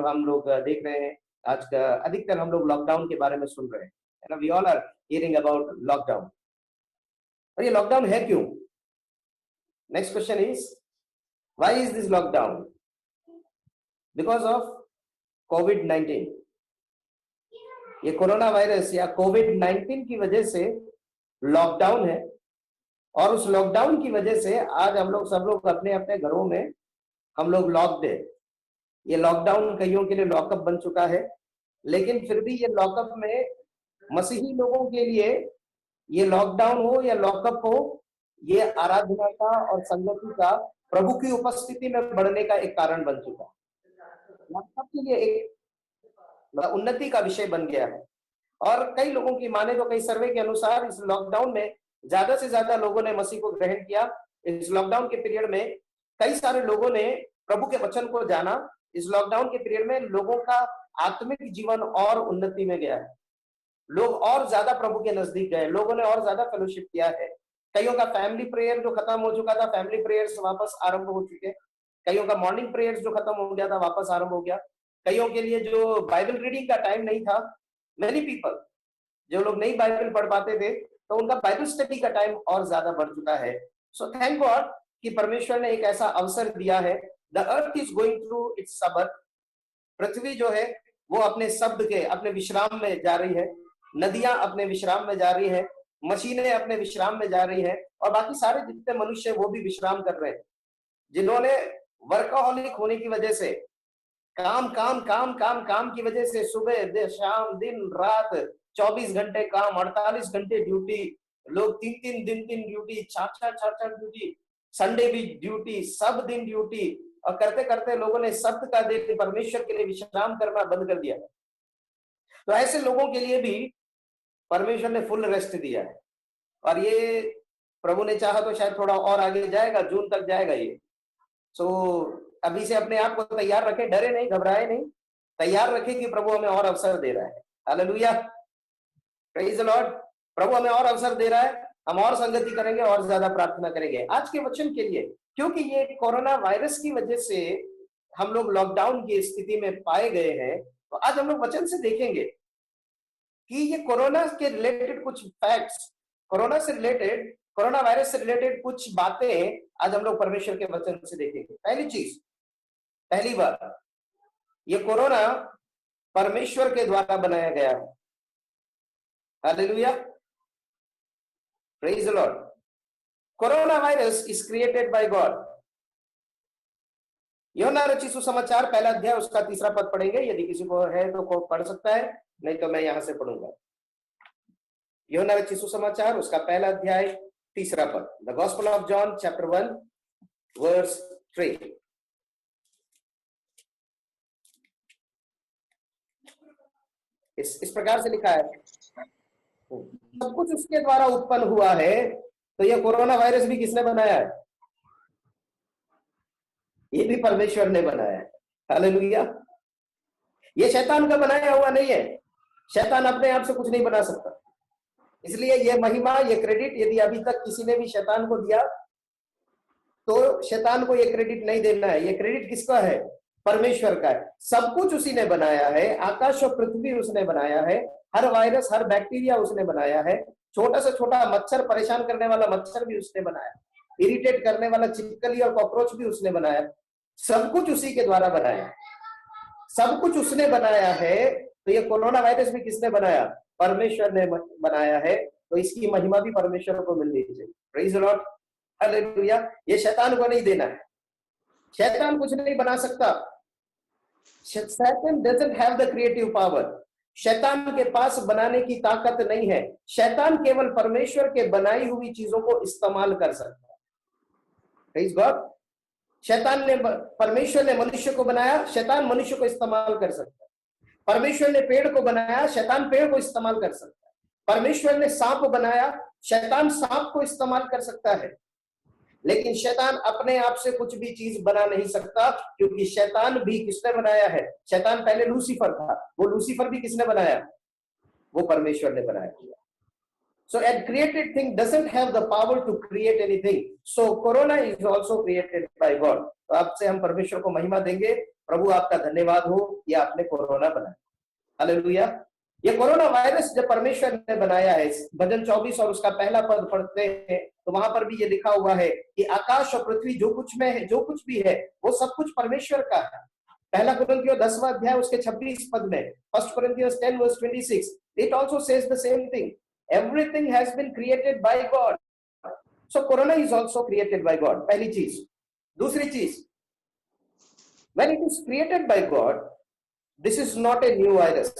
हम लोग देख रहे हैं आज का अधिकतर हम लोग लॉकडाउन के बारे में सुन रहे हैं, we all are hearing about lockdown. और ये लॉकडाउन है क्यों? Next question is why is this lockdown? Because of कोविड-19। ये कोरोना वायरस या कोविड-19 की वजह से लॉकडाउन है, और उस लॉकडाउन की वजह से आज हम लोग सब लोग अपने अपने घरों में हम लोग लॉक्ड है। ये लॉकडाउन कईयों के लिए लॉकअप बन चुका है, लेकिन फिर भी ये लॉकअप में मसीही लोगों के लिए ये लॉकडाउन हो या लॉकअप हो, ये आराधना का और संगति का, प्रभु की उपस्थिति में बढ़ने का एक कारण बन चुका है। लॉकअप के लिए एक उन्नति का विषय बन गया है। और कई लोगों की माने तो कई सर्वे के अनुसार इस लॉकडाउन में ज्यादा से ज्यादा लोगों ने मसीह को ग्रहण किया। इस लॉकडाउन के पीरियड में कई सारे लोगों ने प्रभु के वचन को जाना। इस लॉकडाउन के पीरियड में लोगों का आत्मिक जीवन और उन्नति में गया है। लोग और ज्यादा प्रभु के नजदीक गए, लोगों ने और ज्यादा फेलोशिप किया है। कईयों का फैमिली प्रेयर जो खत्म हो चुका था, फैमिली प्रेयर्स वापस आरंभ हो चुके। कईयों का मॉर्निंग प्रेयर्स जो खत्म हो गया था वापस आरंभ हो गया। कईयों के लिए जो बाइबल रीडिंग का टाइम नहीं था, मेनी पीपल जो लोग नहीं बाइबल पढ़ पाते थे, तो उनका बाइबल स्टडी का टाइम और ज्यादा बढ़ चुका है। सो थैंक गॉड कि परमेश्वर ने एक ऐसा अवसर दिया है। The earth is going through its sabbath. पृथ्वी जो है वो अपने शब्द के, अपने विश्राम में जा रही है। नदियां अपने विश्राम में जा रही है, मशीनें अपने विश्राम में जा रही है, और बाकी सारे जितने मनुष्य वो भी विश्राम कर रहे हैं। जिन्होंने वर्कaholic होने की वजह से, काम काम काम काम काम की वजह से सुबह शाम दिन रात 24 घंटे काम, 48 घंटे ड्यूटी, लोग 3-3 दिन ड्यूटी, 4-4 ड्यूटी, संडे भी ड्यूटी, सब दिन ड्यूटी, और करते करते लोगों ने शब्द का दिन, परमेश्वर के लिए विश्राम करना बंद कर दिया। तो ऐसे लोगों के लिए भी परमेश्वर ने फुल रेस्ट दिया है, और ये प्रभु ने चाहा तो शायद थोड़ा और आगे जाएगा, जून तक जाएगा ये। सो अभी से अपने आप को तैयार रखें, डरे नहीं, घबराए नहीं, तैयार रखें कि प्रभु हमें और अवसर दे रहा है। Hallelujah, praise the Lord. प्रभु हमें और अवसर दे रहा है, हम और संगति करेंगे और ज्यादा प्रार्थना करेंगे आज के वचन के लिए। क्योंकि ये कोरोना वायरस की वजह से हम लोग लॉकडाउन की स्थिति में पाए गए हैं, तो आज हम लोग वचन से देखेंगे कि ये कोरोना के रिलेटेड कुछ फैक्ट्स, कोरोना से रिलेटेड, कोरोना वायरस से रिलेटेड कुछ बातें आज हम लोग परमेश्वर के वचन से देखेंगे। पहली चीज, पहली बात, ये कोरोना परमेश्वर के द्वारा बनाया गया है। Hallelujah, praise the Lord. Corona virus is created by God. यूहन्ना रचित सुसमाचार पहला अध्याय उसका 3 पद पढ़ेंगे। यदि किसी को है तो पढ़ सकता है, नहीं तो मैं यहां से पढ़ूंगा। यूहन्ना रचित सुसमाचार उसका पहला अध्याय 3 पद। The gospel of John chapter 1 verse 3। इस प्रकार से लिखा है, सब कुछ उसके द्वारा उत्पन्न हुआ है। तो यह कोरोना वायरस भी किसने बनाया है? ये भी परमेश्वर ने बनाया है। हालेलुया, ये शैतान का बनाया हुआ नहीं है। शैतान अपने आप से कुछ नहीं बना सकता। इसलिए ये महिमा, ये क्रेडिट यदि अभी तक किसी ने भी शैतान को दिया, तो शैतान को ये क्रेडिट नहीं देना है। ये क्रेडिट किसका है? परमेश्वर का है। सब कुछ उसी ने बनाया है। आकाश और पृथ्वी उसने बनाया है। हर वायरस, हर बैक्टीरिया उसने बनाया है। छोटा से छोटा मच्छर, परेशान करने वाला मच्छर भी उसने बनाया, इरिटेट करने वाला छिपकली और कॉकरोच भी उसने बनाया। सब कुछ उसी के द्वारा बनाया, सब कुछ उसने बनाया है। तो ये कोरोना वायरस भी किसने बनाया? परमेश्वर ने बनाया है। तो इसकी महिमा भी परमेश्वर को मिलनी चाहिए। Praise the Lord, hallelujah. ये शैतान को नहीं देना है। शैतान कुछ नहीं बना सकता। Satan doesn't have the creative power. शैतान के पास बनाने की ताकत नहीं है। शैतान केवल परमेश्वर के बनाई हुई चीजों को इस्तेमाल कर सकता है। Praise God. शैतान ने, परमेश्वर ने मनुष्य को बनाया, शैतान मनुष्य को इस्तेमाल कर सकता है। परमेश्वर ने पेड़ को बनाया, शैतान पेड़ को इस्तेमाल कर सकता है। परमेश्वर ने सांप बनाया, शैतान सांप को इस्तेमाल कर सकता है। लेकिन शैतान अपने आप से कुछ भी चीज बना नहीं सकता, क्योंकि शैतान भी किसने बनाया है? शैतान पहले लूसीफर था। वो लूसीफर भी किसने बनाया? वो परमेश्वर ने बनाया। So a created thing doesn't have the power to create anything. So corona is also created by God. तो आपसे हम परमेश्वर को महिमा देंगे, प्रभु आपका धन्यवाद हो, ये आपने कोरोना बनाया। हालेलुया। ये कोरोना वायरस जब परमेश्वर ने बनाया है, भजन 24 और उसका पहला पद पढ़ते हैं तो वहां पर भी ये लिखा हुआ है कि आकाश और पृथ्वी जो कुछ में है, जो कुछ भी है, वो सब कुछ परमेश्वर का है। पहला कुरिन्थियों 10वां अध्याय उसके 26 पद में, 1 Corinthians 10 verse 26, it also says the same thing. Everything has been created by God. So corona is also created by God. पहली चीज। दूसरी चीज, when it is created by God, this is not a new virus.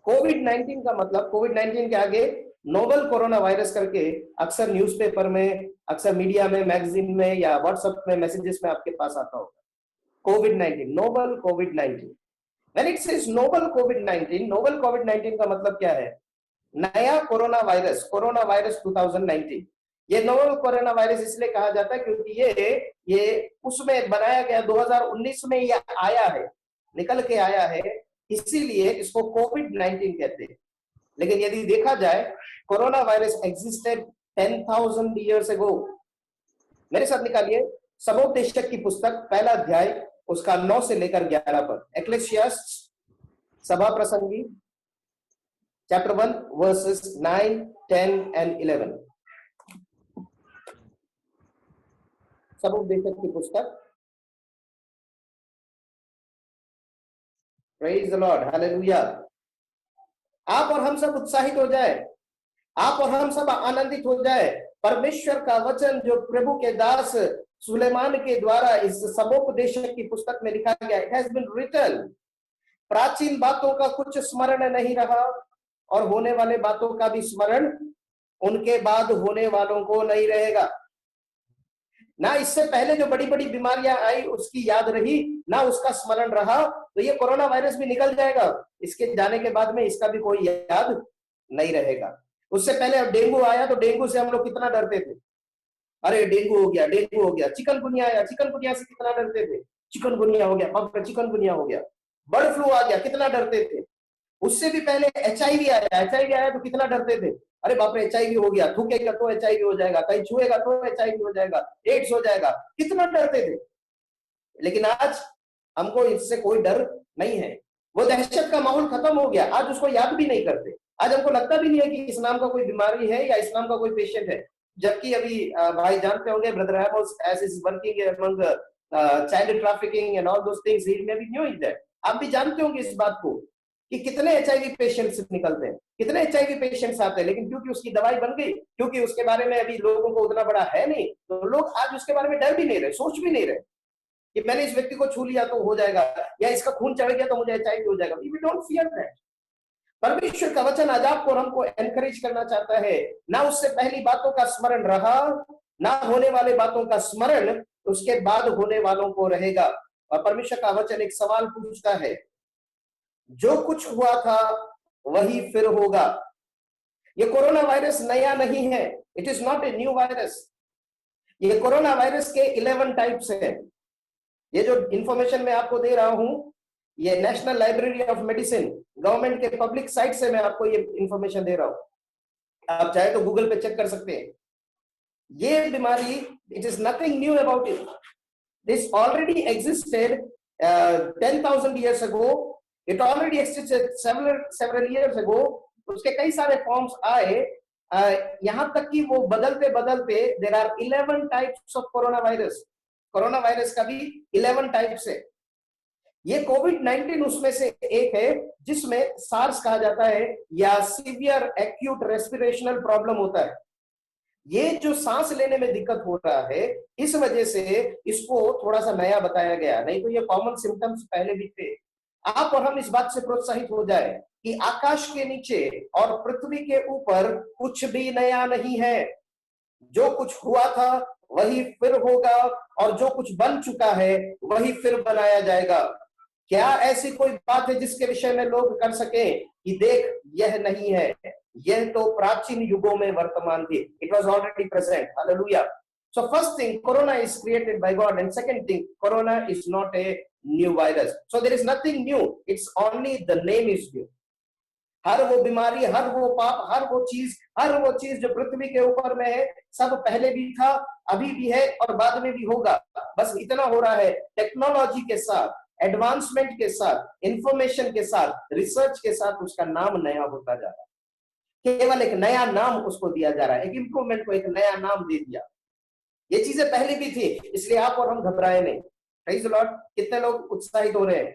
कोविड-19 का मतलब, कोविड-19 के आगे novel corona virus करके अक्सर न्यूज़पेपर में, अक्सर मीडिया में, मैगजीन में या व्हाट्सएप में मैसेजेस में आपके पास आता होगा। कोविड-19, novel covid. When it says novel कोविड-19 का मतलब क्या है? नया कोरोना वायरस 2019। ये नोवल कोरोना वायरस इसलिए कहा जाता है क्योंकि ये उसमें बनाया गया 2019 में ये आया है, निकल के आया है, इसीलिए इसको कोविड-19 कहते हैं। लेकिन यदि देखा जाए, corona virus existed 10,000 years ago। मेरे साथ निकालिए सबोपदेशक की पुस्तक पहला अध्याय उसका 9 से लेकर 11 पद। एक्लेसियास्ट सभा प्रसंगी chapter 1 verses 9, 10 and 11। सबोपदेशक की पुस्तक। Praise the Lord, hallelujah। आप और हम सब उत्साहित हो जाए, आप और हम सब आनंदित हो जाए। परमेश्वर का वचन जो प्रभु के दास सुलेमान के द्वारा इस सबोपदेशक की पुस्तक में लिखा गया, इट हैज बीन रिटन। प्राचीन बातों का कुछ स्मरण नहीं रहा और होने वाले बातों का भी स्मरण उनके बाद होने वालों को नहीं रहेगा। ना इससे पहले जो बड़ी बड़ी बीमारियां आई उसकी याद रही, ना उसका स्मरण रहा। तो ये कोरोना वायरस भी निकल जाएगा, इसके जाने के बाद में इसका भी कोई याद नहीं रहेगा। उससे पहले अब डेंगू आया तो डेंगू से हम लोग कितना डरते थे, अरे डेंगू हो गया। चिकनगुनिया आया, चिकनगुनिया से कितना डरते थे, चिकनगुनिया हो गया, अब चिकनगुनिया हो गया। बर्ड फ्लू आ गया, कितना डरते थे। उससे भी पहले HIV आया तो कितना डरते थे, अरे बाप रे HIV हो गया, थूकेगा तो HIV हो जाएगा, कहीं छुएगा तो HIV हो जाएगा, एड्स हो जाएगा, कितना डरते थे। लेकिन आज हमको इससे कोई डर नहीं है, वो दहशत का माहौल खत्म हो गया। आज उसको याद भी नहीं करते, आज हमको लगता भी नहीं है कि इस नाम का कोई बीमारी है या इस नाम का कोई पेशेंट है। जबकि अभी भाई जानते होंगे, brother Amos as is working among child trafficking and all those things, he may be knowing that. आप भी जानते होंगे इस बात को कि कितने HIV पेशेंट्स निकलते हैं, कितने HIV पेशेंट्स आते हैं, लेकिन क्योंकि उसकी दवाई बन गई, क्योंकि उसके बारे में अभी लोगों को उतना बड़ा है नहीं, तो लोग आज उसके बारे में डर भी नहीं रहे, सोच भी नहीं रहे कि मैंने इस व्यक्ति को छू लिया तो हो जाएगा, या इसका खून चढ़ गया तो मुझे HIV हो जाएगा। We don't fear that. परमेश्वर का वचन आज आपको और हमको एनकरेज करना चाहता है, ना उससे पहली बातों का स्मरण रहा, ना होने वाले बातों का स्मरण उसके बाद होने वालों को रहेगा। और परमेश्वर का वचन एक सवाल पूछता है, जो कुछ हुआ था वही फिर होगा। ये कोरोना वायरस नया नहीं है, it is not a new virus. ये कोरोना वायरस के 11 टाइप्स हैं। ये जो इंफॉर्मेशन मैं आपको दे रहा हूं, ये national library of medicine, government के पब्लिक साइट से मैं आपको ये इंफॉर्मेशन दे रहा हूं। आप चाहे तो गूगल पे चेक कर सकते हैं। ये बीमारी, it is nothing knew about it, this already existed 10,000 years ago, it already existed several years ago। उसके कई सारे फॉर्म्स आए, यहां तक कि वो बदलते बदलते there are 11 types of corona virus. Corona virus का भी 11 टाइप्स है। ये कोविड-19 उसमें से एक है, जिसमें सार्स कहा जाता है या सीवियर एक्यूट रेस्पिरेशनल प्रॉब्लम होता है। ये जो सांस लेने में दिक्कत हो रहा है, इस वजह से इसको थोड़ा सा नया बताया गया, नहीं तो ये कॉमन सिम्टम्स पहले भी थे। आप और हम इस बात से प्रोत्साहित हो जाए कि आकाश के नीचे और पृथ्वी के ऊपर कुछ भी नया नहीं है। जो कुछ हुआ था वही फिर होगा, और जो कुछ बन चुका है वही फिर बनाया जाएगा। क्या ऐसी कोई बात है जिसके विषय में लोग कर सके कि देख यह नहीं है, यह तो प्राचीन युगों में वर्तमान थी, it was already present. Hallelujah. So first thing, corona is created by God, and second thing, corona is not a new virus. So there is nothing new, it's only the name is new. हर वो बीमारी, हर वो पाप, हर वो चीज जो पृथ्वी के ऊपर में है, सब पहले भी था, अभी भी है और बाद में भी होगा। बस इतना हो रहा है, टेक्नोलॉजी के साथ, एडवांसमेंट के साथ, इंफॉर्मेशन के साथ, रिसर्च के साथ उसका नाम नया होता जा रहा है। केवल एक नया नाम उसको दिया जा रहा है, एक इंप्रूवमेंट को एक नया नाम दे दिया। ये चीजें पहले भी थी, इसलिए आप और हम घबराए नहीं। Praise the Lord. कितने लोग उत्साहित हो रहे हैं,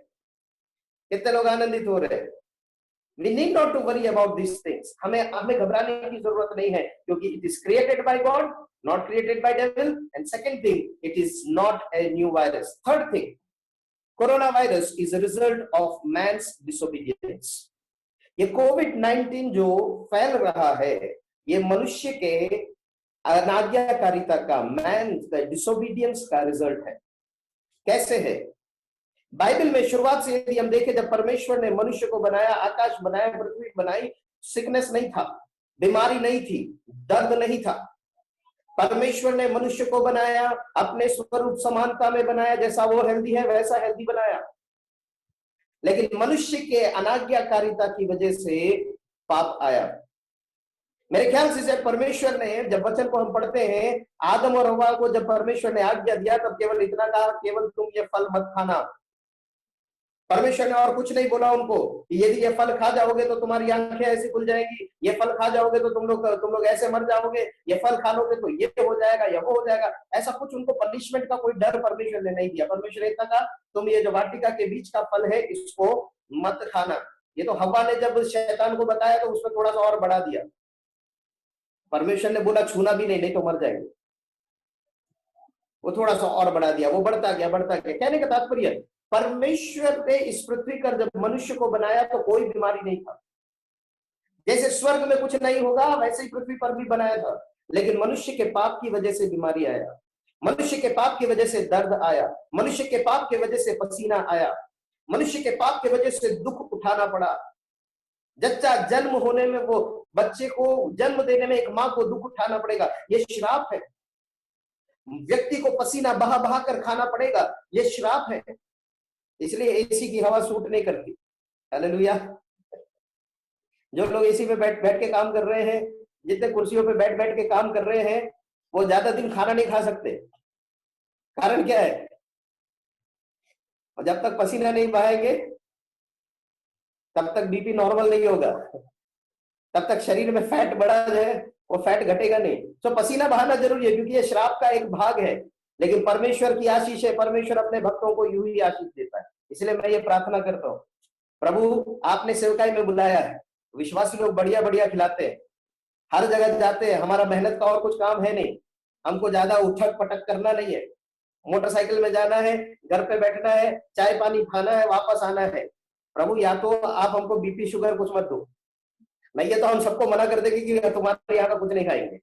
कितने लोग आनंदित हो रहे हैं? We need not to worry about these things. हमें घबराने की जरूरत नहीं है, क्योंकि it is created by God, not created by devil. And second thing, it is not a new virus. Third thing, coronavirus is a result of man's disobedience. ये कोविड-19 जो फैल रहा है, ये मनुष्य के अनाज्ञाकारिता का, मैन डिसोबीडियंस का रिजल्ट है। कैसे है? बाइबल में शुरुआत से यदि हम देखें, जब परमेश्वर ने मनुष्य को बनाया, आकाश बनाया, पृथ्वी बनाई, सिकनेस नहीं था, बीमारी नहीं थी, दर्द नहीं था। परमेश्वर ने मनुष्य को बनाया, अपने स्वरूप समानता में बनाया, जैसा वो हेल्दी है वैसा हेल्दी बनाया। लेकिन मनुष्य के अनाज्ञाकारिता की वजह से पाप आया। मेरे ख्याल से जब परमेश्वर ने, जब वचन को हम पढ़ते हैं, आदम और हव्वा को जब परमेश्वर ने आज्ञा दिया, तब केवल इतना कहा, केवल तुम ये फल मत खाना। परमेश्वर ने और कुछ नहीं बोला उनको, यदि ये फल खा जाओगे तो तुम्हारी आंखें ऐसी खुल जाएंगी, ये फल खा जाओगे तो तुम लोग ऐसे मर जाओगे, ये फल खा लोगे तो ये हो जाएगा या वो हो जाएगा। ऐसा कुछ उनको पनिशमेंट का कोई डर परमेश्वर ने नहीं दिया। परमेश्वर ने इतना कहा, तुम ये जो वाटिका के बीच का फल है, इसको मत खाना। ये तो हव्वा ने जब शैतान को बताया तो उसमें थोड़ा सा और बढ़ा दिया। परमेश्वर ने बोला छूना भी नहीं तो मर जाएंगे, वो थोड़ा सा और बढ़ा दिया, वो बढ़ता गया बढ़ता गया। कहने का तात्पर्य, परमेश्वर ने इस पृथ्वी पर जब मनुष्य को बनाया तो कोई बीमारी नहीं था। जैसे स्वर्ग में कुछ नहीं होगा, वैसे ही पृथ्वी पर भी बनाया था। लेकिन मनुष्य के पाप की वजह से बीमारी आया, मनुष्य के पाप की वजह से दर्द आया, मनुष्य के पाप की वजह से पसीना आया, मनुष्य के पाप की वजह से दुख उठाना पड़ा। जच्चा जन्म होने में, वो बच्चे को जन्म देने में एक माँ को दुख उठाना पड़ेगा, ये श्राप है। व्यक्ति को पसीना बहा बहा कर खाना पड़ेगा, ये श्राप है। इसलिए एसी की हवा सूट नहीं करती। हालेलुया। जो लोग एसी में बैठ बैठ के काम कर रहे हैं, जितने कुर्सियों पे बैठ बैठ के काम कर रहे हैं, वो ज्यादा दिन खाना नहीं खा सकते। कारण क्या है? और जब तक पसीना नहीं बहाएंगे तब तक बीपी नॉर्मल नहीं होगा, तब तक शरीर में फैट बढ़ा है, वो फैट घटेगा नहीं। तो पसीना बहाना जरूरी है, क्योंकि ये श्राप का एक भाग है। लेकिन परमेश्वर की आशीष है, परमेश्वर अपने भक्तों को यूं ही आशीष देता है। इसलिए मैं ये प्रार्थना करता हूँ, प्रभु आपने सेवकाई में बुलाया है, विश्वासी लोग बढ़िया बढ़िया खिलाते हैं, हर जगह जाते हैं, हमारा मेहनत का और कुछ काम है नहीं, हमको ज्यादा उठक पटक करना नहीं है, मोटरसाइकिल में जाना है, घर पे बैठना है, चाय पानी खाना है, वापस आना है। प्रभु या तो आप हमको बीपी शुगर कुछ मत दो, नहीं ये तो हम सबको मना कर देंगे कि तुम्हारे यहाँ का कुछ नहीं खाएंगे।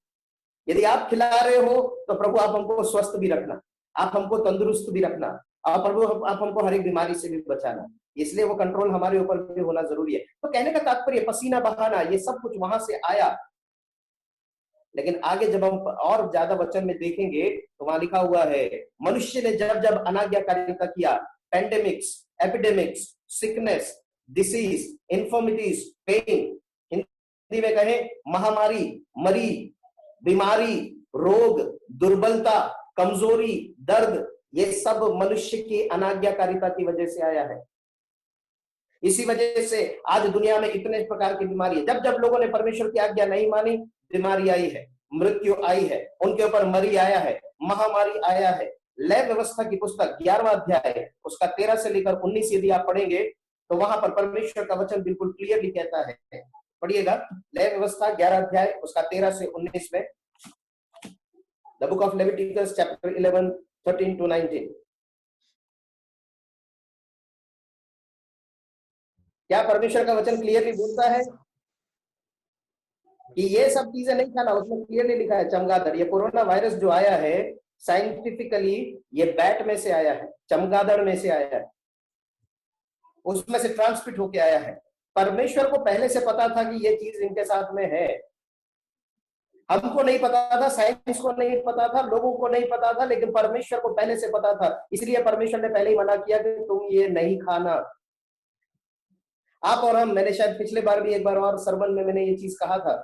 यदि आप खिला रहे हो तो प्रभु आप हमको स्वस्थ भी रखना, आप हमको तंदुरुस्त भी रखना, और प्रभु आप हमको हर एक बीमारी से भी बचाना। इसलिए वो कंट्रोल हमारे ऊपर भी होना जरूरी है। तो कहने का तात्पर्य, पसीना बहाना, ये सब कुछ वहां से आया। लेकिन आगे जब हम और ज्यादा वचन में देखेंगे तो वहां लिखा हुआ है, मनुष्य ने जब जब अनाज्ञाकारिता किया, pandemics, epidemics, sickness, disease, infirmities, pain, Hindi में कहें महामारी, मरी, बीमारी, रोग, दुर्बलता, कमजोरी, दर्द, ये सब मनुष्य की अनाज्ञाकारिता की वजह से आया है। इसी वजह से आज दुनिया में इतने प्रकार की बीमारी है। जब जब लोगों ने परमेश्वर की आज्ञा नहीं मानी, बीमारी आई है, मृत्यु आई है, उनके ऊपर मरी आया है, महामारी आया है। लय व्यवस्था की पुस्तक 11वां अध्याय, उसका 13 से लेकर 19 यदि आप पढ़ेंगे तो वहां पर परमेश्वर का वचन बिल्कुल क्लियरली कहता है। पढ़िएगा, लय व्यवस्था 11 अध्याय उसका 13 से 19 में, the book of Leviticus chapter 11 13 to 19। क्या परमेश्वर का वचन क्लियरली बोलता है कि ये सब चीजें नहीं खाना? उसमें क्लियरली लिखा है चमगादड़। ये कोरोना वायरस जो आया है, साइंटिफिकली ये बैट में से आया है, चमगादड़ में से आया है, उसमें से ट्रांसमिट होके आया है। परमेश्वर को पहले से पता था कि ये चीज इनके साथ में है। हमको नहीं पता था, साइंस को नहीं पता था, लोगों को नहीं पता था, लेकिन परमेश्वर को पहले से पता था। इसलिए परमेश्वर ने पहले ही मना किया कि तुम ये नहीं खाना। आप और हम, मैंने शायद पिछले बार भी एक बार और सरमन में मैंने ये चीज कहा था,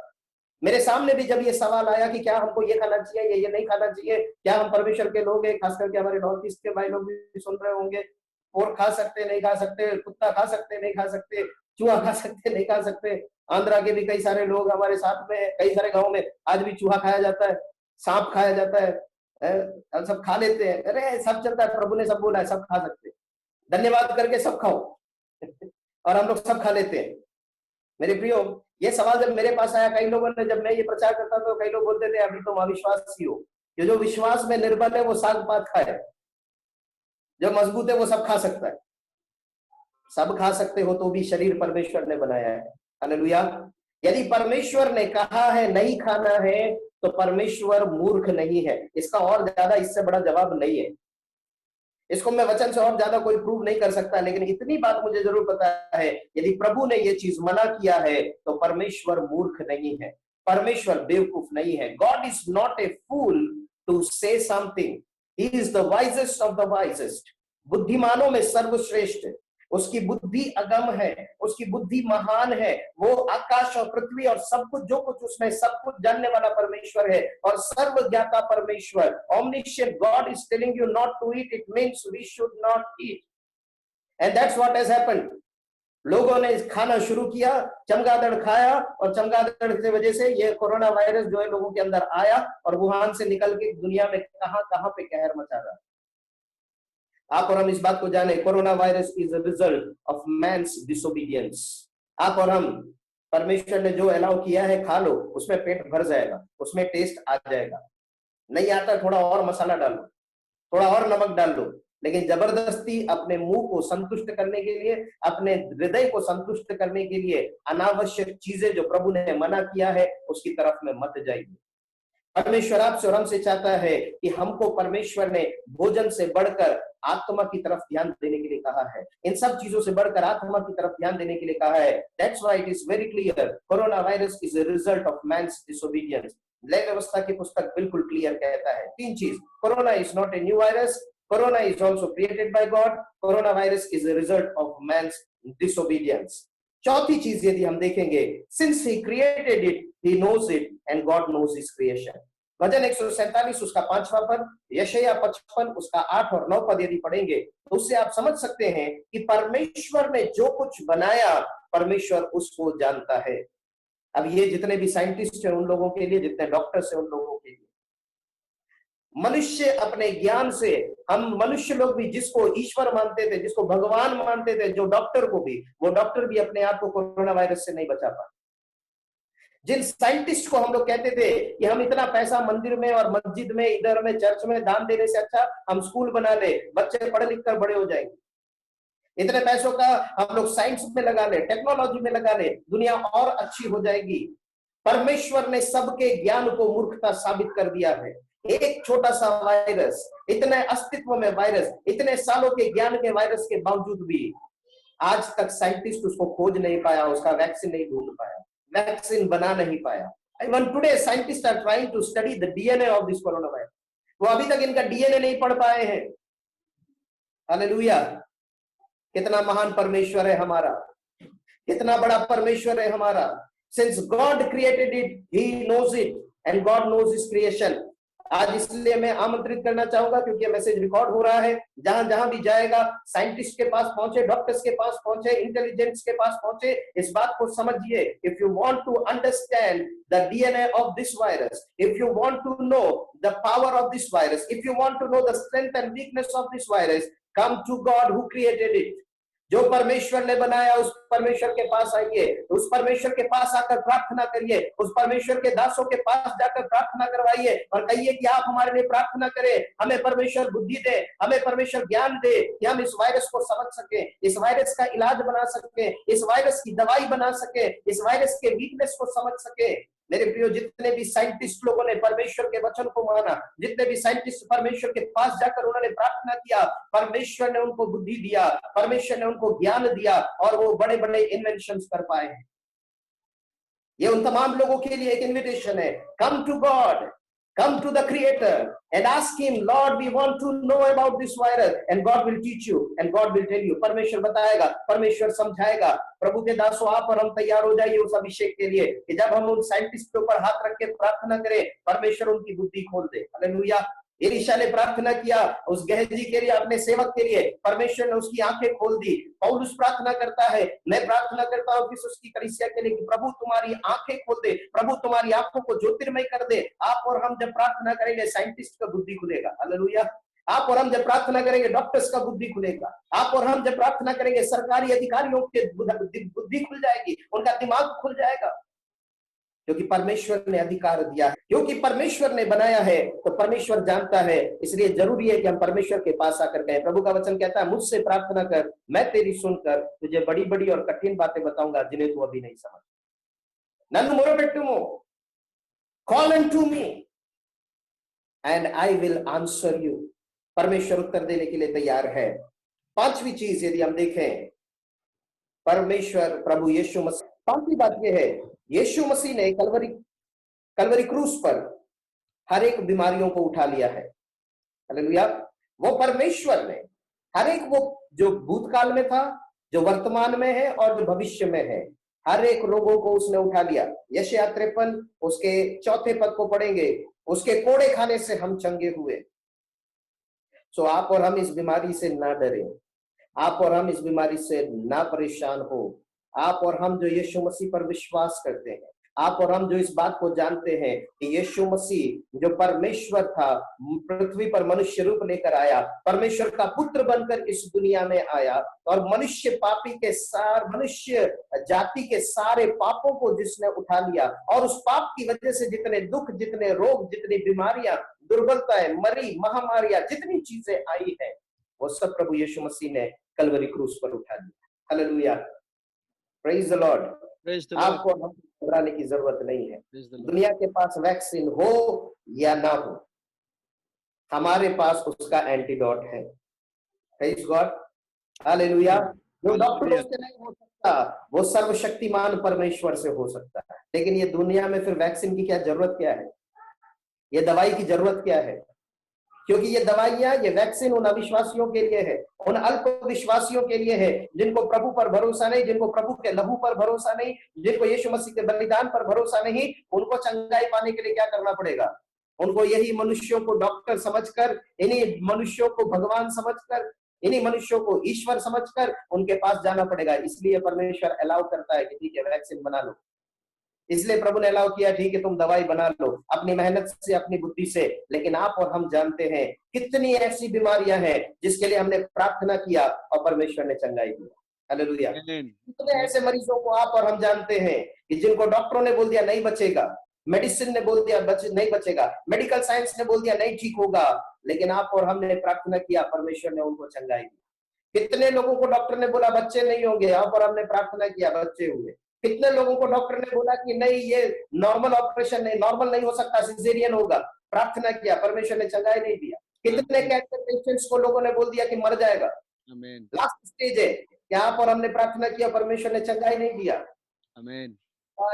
मेरे सामने भी जब ये सवाल आया कि क्या हमको ये खाना चाहिए, ये नहीं खाना चाहिए, क्या हम परमेश्वर के लोग हैं, खास करके हमारे नॉर्थ ईस्ट के भाई लोग भी सुन रहे होंगे, पोर्क खा सकते नहीं खा सकते, कुत्ता खा सकते नहीं खा सकते, चूहा खा सकते नहीं खा सकते। आंध्रा के भी कई सारे लोग हमारे साथ में, कई सारे गाँव में आज भी चूहा खाया जाता है, सांप खाया जाता है, हम सब खा लेते हैं। अरे सब चलता है, प्रभु ने सब बोला है, सब खा सकते हैं, धन्यवाद करके सब खाओ और हम लोग सब खा लेते हैं। मेरे प्रियो, ये सवाल जब मेरे पास आया, कई लोगों ने, जब मैं ये प्रचार करता था तो कई लोग बोलते थे अभी तुम अविश्वासी हो, ये जो विश्वास में निर्बल है वो साग पात खाए, जो मजबूत है वो सब खा सकता है। सब खा सकते हो तो भी शरीर परमेश्वर ने बनाया है। हालेलुया। यदि परमेश्वर ने कहा है नहीं खाना है तो परमेश्वर मूर्ख नहीं है। इसका और ज्यादा इससे बड़ा जवाब नहीं है। इसको मैं वचन से और ज्यादा कोई प्रूव नहीं कर सकता, लेकिन इतनी बात मुझे जरूर पता है, यदि प्रभु ने ये चीज मना किया है तो परमेश्वर मूर्ख नहीं है, परमेश्वर बेवकूफ नहीं है। God is not a fool to say something, he is the wisest of the wisest. बुद्धिमानों में सर्वश्रेष्ठ, उसकी बुद्धि अगम है, उसकी बुद्धि महान है। वो आकाश और पृथ्वी और सब कुछ, जो कुछ उसमें, सब कुछ जानने वाला परमेश्वर है और सर्वज्ञाता परमेश्वर। Omniscient God is telling you not to eat, it means we should not eat, and that's what has happened. लोगों ने खाना शुरू किया, चमगादड़ खाया और चमगादड़ की वजह से ये कोरोना वायरस जो है लोगों के अंदर आया और वुहान से निकल के दुनिया में कहां कहां पे कहर मचा रहा है। आप और हम इस बात को जाने, corona virus is a result of man's disobedience. आप और हम, परमेश्वर ने जो अलाउ किया है खा लो, उसमें पेट भर जाएगा, उसमें टेस्ट आ जाएगा। नहीं आता थोड़ा और मसाला डाल लो, थोड़ा और नमक डाल लो, लेकिन जबरदस्ती अपने मुंह को संतुष्ट करने के लिए, अपने हृदय को संतुष्ट करने के लिए अनावश्यक चीजें जो प्रभु ने मना किया है उसकी तरफ में मत जाइए। परमेश्वर आपसे और हमसे चाहता है कि हमको परमेश्वर ने भोजन से बढ़कर आत्मा की तरफ ध्यान देने के लिए कहा है, इन सब चीजों से बढ़कर आत्मा की तरफ ध्यान देने के लिए कहा है। That's why it is very clear, corona virus is a result of man's disobedience. लय व्यवस्था की पुस्तक बिल्कुल क्लियर कहता है तीन चीज, corona is not a new virus, corona is also created by God, corona virus is a result of man's disobedience. चौथी चीज यदि हम देखेंगे, since he created it he knows it and God knows his creation. भजन 147 उसका 5वां पद, यशायाह 55 उसका 8 और 9 पद यदि पढ़ेंगे तो उससे आप समझ सकते हैं कि परमेश्वर ने जो कुछ बनाया परमेश्वर उसको जानता है। अब ये जितने भी साइंटिस्ट हैं उन लोगों के लिए, जितने डॉक्टर्स हैं उन लोगों के लिए, मनुष्य अपने ज्ञान से, हम मनुष्य लोग भी जिसको ईश्वर मानते थे, जिसको भगवान मानते थे, जो डॉक्टर को भी, वो डॉक्टर भी अपने आप को कोरोना वायरस से नहीं बचा पाए। जिन साइंटिस्ट को हम लोग कहते थे कि हम इतना पैसा मंदिर में और मस्जिद में, इधर में, चर्च में दान देने से अच्छा हम स्कूल बना ले, बच्चे पढ़ लिख कर बड़े हो जाएंगे, इतने पैसों का हम लोग साइंस में लगा ले, टेक्नोलॉजी में लगा ले, दुनिया और अच्छी हो जाएगी। परमेश्वर ने सबके ज्ञान को मूर्खता साबित कर दिया है। एक छोटा सा वायरस, इतने अस्तित्व में वायरस, इतने सालों के ज्ञान के वायरस के बावजूद भी आज तक साइंटिस्ट उसको खोज नहीं पाया, उसका वैक्सीन नहीं ढूंढ पाया, वैक्सीन बना नहीं पाया। Even today scientist are trying to study the DNA of this corona virus. वो अभी तक इनका डीएनए नहीं पढ़ पाए हैं। हालेलुया। कितना महान परमेश्वर है हमारा, कितना बड़ा परमेश्वर है हमारा। Since God created it he knows it and God knows his creation. आज इसलिए मैं आमंत्रित करना चाहूंगा, क्योंकि यह मैसेज रिकॉर्ड हो रहा है, जहां जहां भी जाएगा, साइंटिस्ट के पास पहुंचे, डॉक्टर्स के पास पहुंचे, इंटेलिजेंस के पास पहुंचे, इस बात को समझिए। If you want to understand the DNA of this virus, if you want to know the power of this virus, if you want to know the strength and weakness of this virus, come to God who created it. जो परमेश्वर ने बनाया उस परमेश्वर के पास आइए, उस परमेश्वर के पास आकर प्रार्थना करिए, उस परमेश्वर के दासों के पास जाकर प्रार्थना करवाइए और कहिए कि आप हमारे लिए प्रार्थना करें, हमें परमेश्वर बुद्धि दे, हमें परमेश्वर ज्ञान दे कि हम इस वायरस को समझ सके, इस वायरस का इलाज बना सके, इस वायरस की दवाई बना सके, इस वायरस के वीकनेस को समझ सके। मेरे प्रियो, जितने भी साइंटिस्ट लोगों ने परमेश्वर के वचन को माना, जितने भी साइंटिस्ट परमेश्वर के पास जाकर उन्होंने प्रार्थना किया, परमेश्वर ने उनको बुद्धि दिया, परमेश्वर ने उनको ज्ञान दिया और वो बड़े बड़े इन्वेंशंस कर पाए हैं। ये उन तमाम लोगों के लिए एक इन्विटेशन है, come to God, Come to the Creator and ask Him, Lord, we want to know about this virus, and God will teach you and God will tell you. परमेश्वर बताएगा, परमेश्वर समझाएगा। प्रभु के दासों, आप और हम तैयार हो जाइए उस अभिषेक के लिए कि जब हम उन साइंटिस्ट के ऊपर हाथ रख के प्रार्थना करें, परमेश्वर उनकी बुद्धि खोल दे। हालेलुया। एलीशा ने प्रार्थना किया उस गेहजी के लिए, अपने सेवक के लिए, परमेश्वर ने उसकी आंखें खोल दी। पौलुस प्रार्थना करता है, मैं प्रार्थना करता हूं कि उसकी कलीसिया के लिए कि प्रभु तुम्हारी आंखें खोल दे, प्रभु तुम्हारी आंखों को ज्योतिर्मय कर दे। आप और हम जब प्रार्थना करेंगे, साइंटिस्ट का बुद्धि खुलेगा। हालेलुया। आप और हम जब प्रार्थना करेंगे, डॉक्टर्स का बुद्धि खुलेगा। आप और हम जब प्रार्थना करेंगे, सरकारी अधिकारियों के बुद्धि खुल जाएगी, उनका दिमाग खुल जाएगा, क्योंकि परमेश्वर ने अधिकार दिया है, क्योंकि परमेश्वर ने बनाया है, तो परमेश्वर जानता है। इसलिए जरूरी है कि हम परमेश्वर के पास आकर कहें। प्रभु का वचन कहता है, मुझसे प्रार्थना कर, मैं तेरी सुनकर तुझे बड़ी बड़ी और कठिन बातें बताऊंगा जिन्हें तू अभी नहीं समझ। नन्नु मोरबेट्टुमो, call unto me and I will answer you. परमेश्वर उत्तर देने के लिए तैयार है। पांचवी चीज यदि हम देखें, परमेश्वर प्रभु यीशु मसीह, पांचवी बात यह है, यीशु मसीह ने कलवरी क्रूस पर हर एक बीमारियों को उठा लिया है। हालेलुया। वो परमेश्वर ने हर एक, वो जो भूतकाल में था, जो वर्तमान में है और जो भविष्य में है, हर एक रोगों को उसने उठा लिया। यशायाह 53 उसके 4 पद को पढ़ेंगे, उसके कोड़े खाने से हम चंगे हुए। सो आप और हम इस बीमारी से ना डरें, आप और हम इस बीमारी से ना परेशान हो। आप और हम जो यीशु मसीह पर विश्वास करते हैं, आप और हम जो इस बात को जानते हैं कि यीशु मसीह जो परमेश्वर था, पृथ्वी पर मनुष्य रूप लेकर आया, परमेश्वर का पुत्र बनकर इस दुनिया में आया और मनुष्य जाति के सारे पापों को जिसने उठा लिया, और उस पाप की वजह से जितने दुख, जितने रोग, जितनी बीमारियां, दुर्बलताएं, मरी, महामारियां, जितनी चीजें आई है, वो सब प्रभु यीशु मसीह ने कलवरी क्रूस पर उठा लिया। हालेलुया। Praise the Lord. आपको घबराने की जरूरत नहीं है। दुनिया के पास वैक्सीन हो या ना हो, हमारे पास उसका एंटीडोट है। Praise God. हालेलुया। जो डॉक्टरों से नहीं हो सकता, वो सर्वशक्तिमान परमेश्वर से हो सकता है। लेकिन ये दुनिया में फिर वैक्सीन की क्या जरूरत क्या है, ये दवाई की जरूरत क्या है? क्योंकि ये दवाइयां, ये वैक्सीन उन अविश्वासियों के लिए है, उन अल्प विश्वासियों के लिए है, जिनको प्रभु पर भरोसा नहीं, जिनको प्रभु के लहू पर भरोसा नहीं, जिनको यीशु मसीह के बलिदान पर भरोसा नहीं। उनको चंगाई पाने के लिए क्या करना पड़ेगा? उनको यही मनुष्यों को डॉक्टर समझकर, इन्हीं मनुष्यों को भगवान समझकर, इन्हीं मनुष्यों को ईश्वर समझकर उनके पास जाना पड़ेगा। इसलिए परमेश्वर अलाउ करता है कि ठीक है, वैक्सीन बना लो। इसलिए प्रभु ने अलाउ किया, ठीक है तुम दवाई बना लो अपनी मेहनत से, अपनी बुद्धि से। लेकिन आप और हम जानते हैं कितनी ऐसी बीमारियां हैं जिसके लिए हमने प्रार्थना किया और परमेश्वर ने चंगाई दिया। हालेलुया। कितने ऐसे मरीजों को आप और हम जानते हैं कि जिनको डॉक्टरों ने बोल दिया नहीं बचेगा, मेडिसिन ने बोल दिया नहीं बचेगा, मेडिकल साइंस ने बोल दिया नहीं ठीक होगा, लेकिन आप और हमने प्रार्थना किया, परमेश्वर ने उनको चंगाई दी। कितने लोगों को डॉक्टर ने बोला बच्चे नहीं होंगे, आप और हमने प्रार्थना किया, बच्चे हुए। कितने लोगों को डॉक्टर ने बोला कि नहीं, ये नॉर्मल ऑपरेशन नहीं, नॉर्मल नहीं हो सकता, सिजेरियन होगा, प्रार्थना किया, परमेश्वर ने चंगाई नहीं दिया। कितने कैंसर पेशेंट्स को लोगों ने बोल दिया कि मर जाएगा, लास्ट स्टेज है, क्या आप और हमने प्रार्थना किया, परमेश्वर ने चंगाई नहीं दिया। आमीन।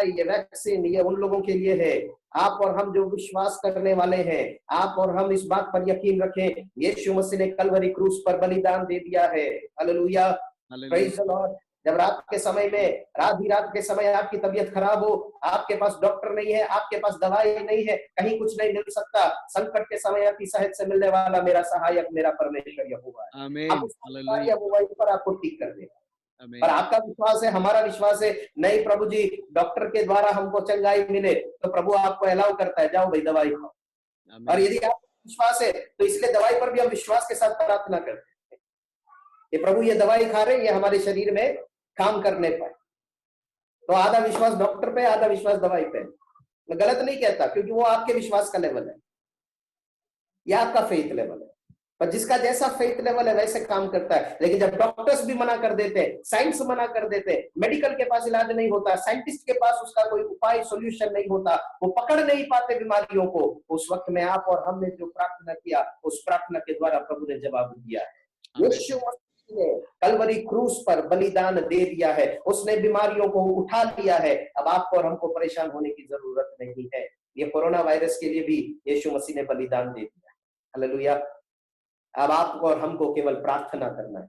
ये वैक्सीन ये उन लोगों के लिए है, आप और हम जो विश्वास करने वाले हैं। आप और हम इस बात पर यकीन रखें, यीशु मसीह ने कलवरी क्रूस पर बलिदान दे दिया है। हालेलुया। Praise the Lord. जब रात के समय में, रात के समय आपकी तबीयत खराब हो, आपके पास डॉक्टर नहीं है, आपके पास दवाई नहीं है, कहीं कुछ नहीं मिल सकता, संकट के समय अति सहज से मिलने वाला मेरा सहायक, मेरा परमेश्वर यहोवा है। आमीन। हालेलुया। वो वहीं पर आपको ठीक कर देगा। और आपका विश्वास है, हमारा विश्वास है, नहीं प्रभु जी डॉक्टर के द्वारा हमको चंगाई मिले, तो प्रभु आपको अलाउ करता है, जाओ भाई दवाई खाओ। और यदि आपको विश्वास है तो इसलिए दवाई पर भी हम विश्वास के साथ प्रार्थना करते हैं कि प्रभु ये दवाई खा रहे हैं, ये हमारे शरीर में काम करने पर। तो आधा विश्वास डॉक्टर पे, आधा विश्वास दवाई पे। मैं गलत नहीं कहता, क्योंकि वो आपके विश्वास का लेवल है या आपका फेथ लेवल है, पर जिसका जैसा फेथ लेवल है वैसे काम करता है। लेकिन जब डॉक्टर्स भी मना कर देते हैं, साइंस मना कर देते हैं, मेडिकल के पास इलाज नहीं होता, साइंटिस्ट के पास उसका कोई उपाय सोल्यूशन नहीं होता, वो पकड़ नहीं पाते बीमारियों को, उस वक्त में आप और हमने जो प्रार्थना किया, उस प्रार्थना के द्वारा प्रभु ने जवाब दिया है। यीशु मसीह ने कलवरी क्रूस पर बलिदान दे दिया है, उसने बीमारियों को उठा लिया है। अब आपको और हमको परेशान होने की जरूरत नहीं है। ये कोरोना वायरस के लिए भी यीशु मसीह ने बलिदान दे दिया। हालेलुया। अब आपको और हमको केवल प्रार्थना करना है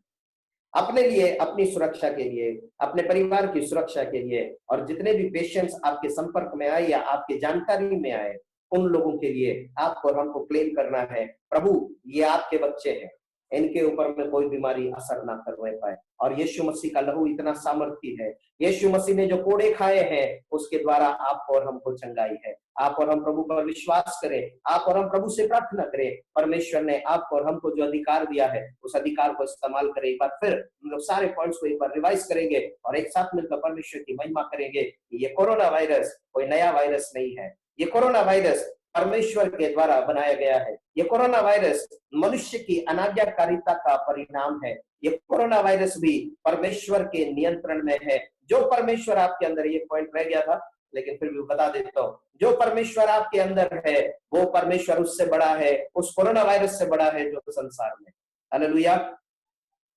अपने लिए, अपनी सुरक्षा के लिए, अपने परिवार की सुरक्षा के लिए, और जितने भी पेशेंट्स आपके संपर्क में आए या आपके जानकारी में आए उन लोगों के लिए आपको और हमको क्लेम करना है, प्रभु ये आपके बच्चे हैं, इनके ऊपर में कोई बीमारी असर ना कर पाए। और यीशु मसीह का लहू इतना सामर्थी है, यीशु मसीह ने जो कोड़े खाए हैं उसके द्वारा आपको और हमको चंगाई है। आप और हम प्रभु पर विश्वास करें, आप और हम प्रभु से प्रार्थना करें, परमेश्वर ने आपको और हमको जो अधिकार दिया है उस अधिकार को इस्तेमाल करें। एक बार फिर हम लोग सारे पॉइंट्स को एक बार रिवाइज करेंगे और एक साथ मिलकर परमेश्वर की महिमा करेंगे। ये कोरोना वायरस कोई नया वायरस नहीं है, ये कोरोना वायरस परमेश्वर के द्वारा बनाया गया है। ये कोरोना वायरस मनुष्य की अनाज्ञाकारिता का परिणाम है। ये कोरोना वायरस भी परमेश्वर के नियंत्रण में है। जो परमेश्वर आपके अंदर, ये पॉइंट रह गया था लेकिन फिर भी बता देता हूं, जो परमेश्वर आपके अंदर है वो परमेश्वर उससे बड़ा है, उस कोरोना वायरस से बड़ा है जो संसार में। Hallelujah,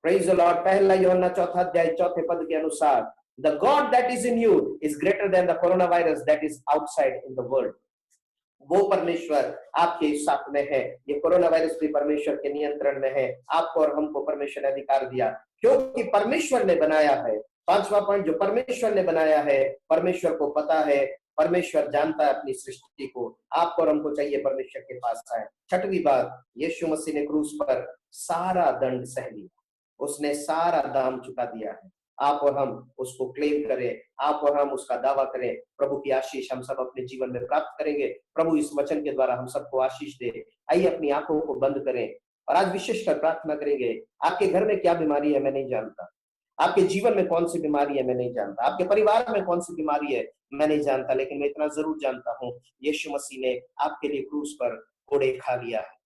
praise the Lord. पहला यूहन्ना 4 अध्याय 4 पद के अनुसार, the God that is in you is greater then the corona virus that is outside in the world. वो परमेश्वर आपके साथ में है। ये कोरोना वायरस भी परमेश्वर के नियंत्रण में है। आपको और हमको परमेश्वर ने अधिकार दिया क्योंकि परमेश्वर ने बनाया है। पांचवा पॉइंट, जो परमेश्वर ने बनाया है, परमेश्वर को पता है, परमेश्वर जानता है अपनी सृष्टि को। आपको और हमको चाहिए परमेश्वर के पास आए। छठवीं बात, यीशु मसीह ने क्रूस पर सारा दंड सह लिया, उसने सारा दाम चुका दिया है। आप और हम उसको क्लेम करें, आप और हम उसका दावा करें। प्रभु की आशीष हम सब अपने जीवन में प्राप्त करेंगे। प्रभु इस वचन के द्वारा हम सबको आशीष दे। आइए अपनी आंखों को बंद करें और आज विशेषकर प्रार्थना करेंगे। आपके घर में क्या बीमारी है मैं नहीं जानता, आपके जीवन में कौन सी बीमारी है मैं नहीं जानता, आपके परिवार में कौन सी बीमारी है मैं नहीं जानता, लेकिन मैं इतना जरूर जानता हूँ, यीशु मसीह ने आपके लिए क्रूस पर कोड़े खा लिया है।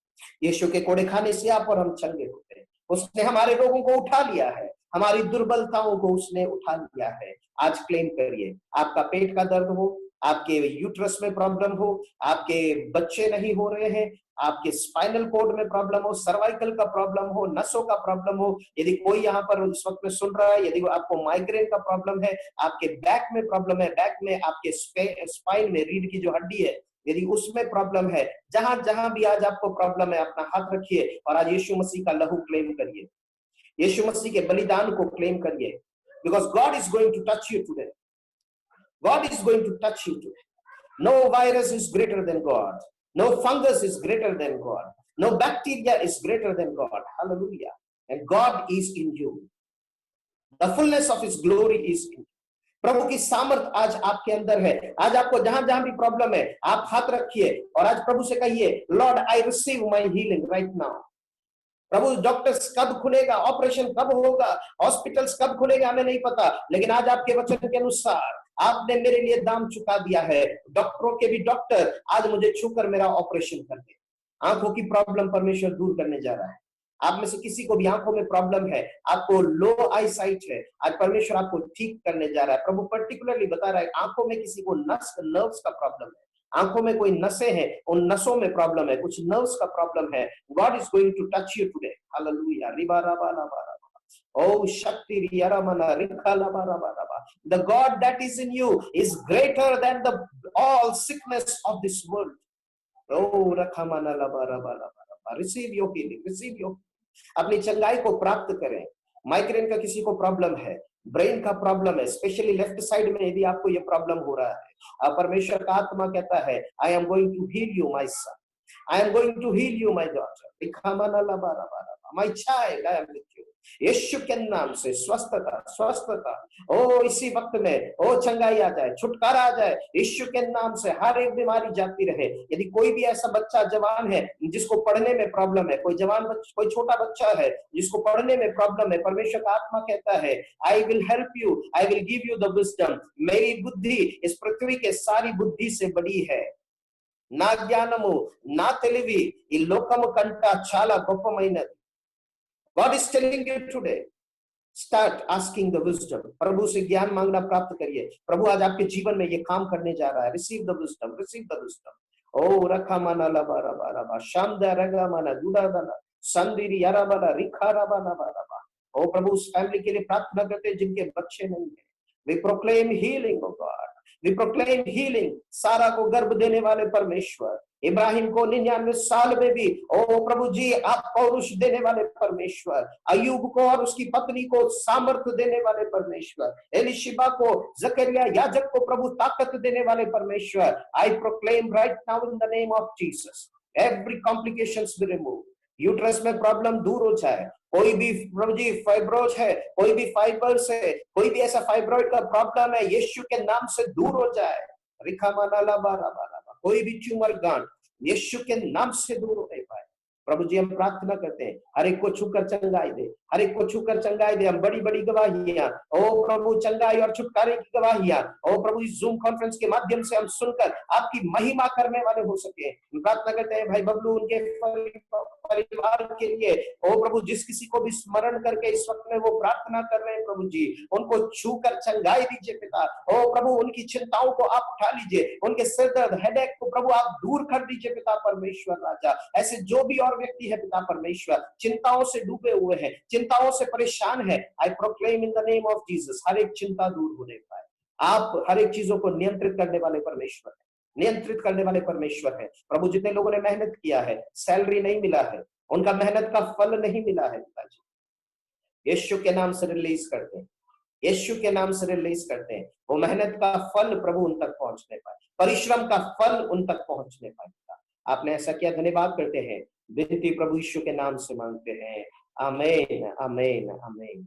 यीशु के कोड़े खाने से आप और हम चंगे होते हैं। उसने हमारे रोगों को उठा लिया है, हमारी दुर्बलताओं को उसने उठा लिया है। आज क्लेम करिए। आपका पेट का दर्द हो, आपके यूट्रस में प्रॉब्लम हो, आपके बच्चे नहीं हो रहे हैं, आपके स्पाइनल कोड में प्रॉब्लम हो, सर्वाइकल का प्रॉब्लम हो, नसों का प्रॉब्लम हो, यदि कोई यहाँ पर इस वक्त में सुन रहा है, यदि आपको माइग्रेन का प्रॉब्लम है, आपके बैक में प्रॉब्लम है, बैक में आपके स्पाइन में रीढ़ की जो हड्डी है यदि उसमें प्रॉब्लम है, जहां जहां भी आज आपको प्रॉब्लम है, अपना हाथ रखिए और आज यीशु मसीह का लहू क्लेम करिए, यीशु मसीह के बलिदान को क्लेम करिए। Because God is going to touch you today, God is going to touch you today. No virus is greater than God, no fungus is greater than God, no bacteria is greater than God. Hallelujah. And God is in you, the fulness of his glory is in. प्रभु की सामर्थ आज आपके अंदर है। आज आपको जहां जहां भी प्रॉब्लम है आप हाथ रखिए और आज प्रभु से कहिए, Lord I receive my healing right now. Prabhu, doctors कब खुलेगा, ऑपरेशन कब होगा, हॉस्पिटल्स कब खुलेगा हमें नहीं पता, लेकिन आज आपके वचन के अनुसार आपने मेरे लिए दाम चुका दिया है। डॉक्टरों के भी डॉक्टर आज मुझे छूकर मेरा ऑपरेशन कर दे। आंखों की प्रॉब्लम परमेश्वर दूर करने जा रहा है। आप में से किसी को भी आंखों में प्रॉब्लम है, आपको लो आई साइट है, आज परमेश्वर आपको ठीक करने जा रहा है। प्रभु पर्टिकुलरली बता रहा है, आंखों में किसी को नर्व्स का प्रॉब्लम है, आंखों में कोई नसें हैं, उन नसों में प्रॉब्लम है, कुछ नर्व्स का प्रॉब्लम है। God is going to touch you today. Hallelujah. रिबा रबा लबा रबा, oh shakti riyaramana rikalabarabara, the god that is in you is greater than the all sickness of this world. Oh rakhamana labarabara, receive your healing, receive your, अपनी चंगाई को प्राप्त करें। Migraine का किसी को प्रॉब्लम है, ब्रेन का प्रॉब्लम है, स्पेशली लेफ्ट साइड में यदि आपको ये प्रॉब्लम हो रहा है, परमेश्वर का आत्मा कहता है, I am going to heal you my son, I am going to heal you my daughter, रिखामाना लाबाराबारा, my child I am with you. यीशु के नाम से स्वस्थता, स्वस्थता, ओ इसी वक्त में ओ चंगाई आ जाए, छुटकारा आ जाए। यीशु के नाम से हर एक बीमारी जाती रहे। यदि कोई भी ऐसा बच्चा जवान है जिसको पढ़ने में प्रॉब्लम है, कोई जवान कोई छोटा बच्चा है जिसको पढ़ने में प्रॉब्लम है, परमेश्वर का आत्मा कहता है, I will help you, I will give you the wisdom. मेरी बुद्धि इस पृथ्वी के सारी बुद्धि से बड़ी है। నా జ్ఞానము నా తెలివి ఈ లోకము కంట చాలా గొప్పమైనది। God is telling you today, start asking the wisdom. प्रभु से ज्ञान मांगना प्राप्त करिए। प्रभु आज आपके जीवन में ये काम करने जा रहा है। Receive the wisdom, receive the wisdom. ओ रखामाना लबाराबा रबा शामदा रगामाना दुदादाना संदिरी याराबाला रिखाराबाना बाराबा। ओ प्रभु उस फैमिली के लिए प्रार्थना करते हैं जिनके बच्चे नहीं है। We proclaim healing, oh God. We proclaim healing, Sarah को गर्भ देने वाले परमेश्वर, इब्राहिम को 99 साल में भी ओ प्रभु जी आप पौरुष देने वाले परमेश्वर, अय्यूब को और उसकी पत्नी को सामर्थ्य देने वाले परमेश्वर, एलिशिबा को, जकरिया याजक को प्रभु ताकत देने वाले परमेश्वर, I proclaim right now in the name of Jesus, every complications be remove, uterus में प्रॉब्लम दूर हो जाए, कोई भी प्रभु जी फाइब्रोज है, कोई भी फाइबर्स है, कोई भी ऐसा फाइब्रॉइड का प्रॉब्लम है, यीशु के नाम से दूर हो जाए, कोई भी ट्यूमर गांठ यीशु के नाम से दूर हो नहीं पाए। प्रभु जी हम प्रार्थना करते हैं, हर एक को छूकर चंगाई दे, हर एक को छूकर चंगाई दे। हम बड़ी बड़ी गवाहियां, ओ प्रभु चंगाई और छुटकारे की गवाहियां, ओ प्रभु इस जूम कॉन्फ्रेंस के माध्यम से हम सुनकर आपकी महिमा करने वाले हो सके। हम प्रार्थना करते हैं भाई बबलू उनके परिवार के लिए, ओ प्रभु जिस किसी को भी स्मरण करके इस वक्त में वो प्रार्थना कर रहे हैं प्रभु जी, उनको छूकर चंगाई दीजिए पिता। ओ प्रभु उनकी चिंताओं को आप उठा लीजिए, उनके सिर दर्द हेडेक को प्रभु आप दूर कर दीजिए पिता परमेश्वर राजा। ऐसे जो भी और व्यक्ति है पिता परमेश्वर चिंताओं से डूबे हुए हैं, चिंताओं से परेशान है, I proclaim in the name of Jesus हर एक चिंता दूर होने पाए। आप हर एक चीजों को नियंत्रित करने वाले परमेश्वर है, नियंत्रित करने वाले परमेश्वर है प्रभु। जितने लोगों ने मेहनत किया है, सैलरी नहीं मिला है, उनका मेहनत का फल नहीं मिला है पिताजी, यीशु के नाम से रिलीज करते हैं, यीशु के नाम से रिलीज करते हैं, वो मेहनत का फल प्रभु उन तक पहुंचने पाए, परिश्रम का फल उन तक पहुंचने पाए। आपने ऐसा किया, धन्यवाद करते हैं, विनती प्रभु यीशु के नाम से मांगते हैं, आमीन आमीन आमीन।